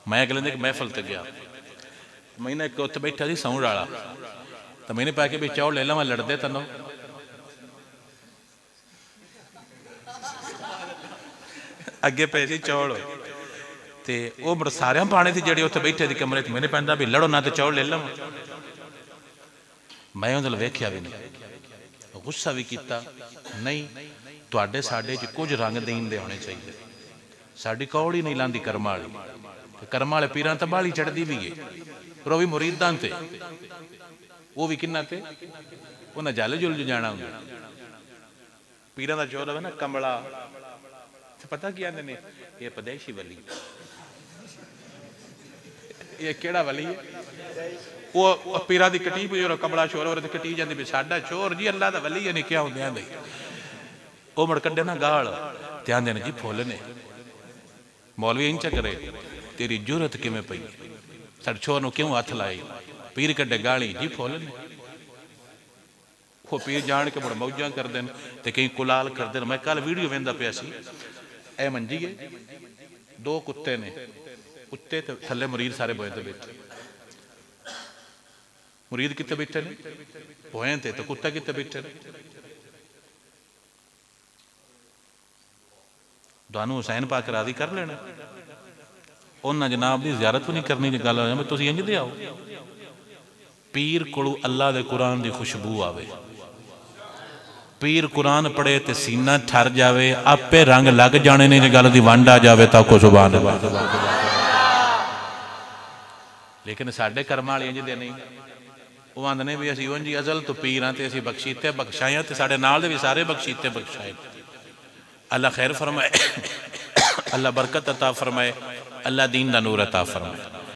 मैं अगले दिन एक महफल ते गया, मैंने एक उत्थे बैठा सी साउंड वाला, तो मैंने पा के भी चौल ले लवां लड़दे तनों अगे पे सी चौल ते वो बड़ सारे पाने थे जेडे उत्थे बैठे थे कमरे च। मैंने पैंदा भी लड़ो ना तो चौल ले लवां। मैं उन्हें वेख्या भी नहीं, गुस्सा भी किया नहीं। तुहाडे साडे च कुछ रंग दीन दे होने चाहिए। साडी कौड़ ही नहीं लांदी कर्मा वाली, कर्मा वाले पीरां ते बाली चढ़दी भी है, पर वो भी मुरीदां ते, वो भी किन्ना ते उन्हें जल जुल जाना होंगे। पीरां दा जोर है ना कमला, पता क्या आंदे ने, ये पदेशी वली, ये केड़ा वली है? वो पीरा दी कटी पी कमला शोर और कटी जाती भी साडा चोर जी अल्लाह दा वली है नहीं क्या होंगे आंदे। वो मुड़ कड्डे ना गाल ते आंदे ने जी फुल ने। मौलवी इंच करे तेरी जुरत किवें पई, साडे छोर नूं क्यों हथ लाई? पीर कड्डे गाली जी फुल ने। वो पीर जान के मुड़ मौजां करदे ने ते कई कुलाल करदे ने। मैं कल वीडियो वेंदा पिया सी, ए मंजी है, दो कुत्ते ने, कुत्ते ते थल्ले मुरीद सारे बोए ते बैठे। मुरीद कित्ते बैठे ने? बोए ते, तो कुत्ता कित्ते बैठे ने? तुहानू हुसैन पाक राजी कर लेना, उन्हें जनाब की ज़ियारत भी नहीं करनी। जो गल हो तुसीं इंज दे आओ, पीर कोलों अल्लाह दे कुरान की खुशबू आवे, पीर कुरान पढ़े तो सीना ठर जाए, आपे रंग लग जाने ने। जो गल की वंड आ जाए तो को सुभान अल्लाह। लेकिन साडे कर्म वाले इंज दे नहीं। वो आंदे ने भी असीं जी अजल तो पीर हाँ, तो असीं बख्शीते बख्शाए, तो साडे नाल दे भी सारे बख्शीते बख्शाए। अल्लाह खैर फरमाए, अल्लाह बरकत अता फरमाए, अल्लाह दीन दा नूर अता फरमाए।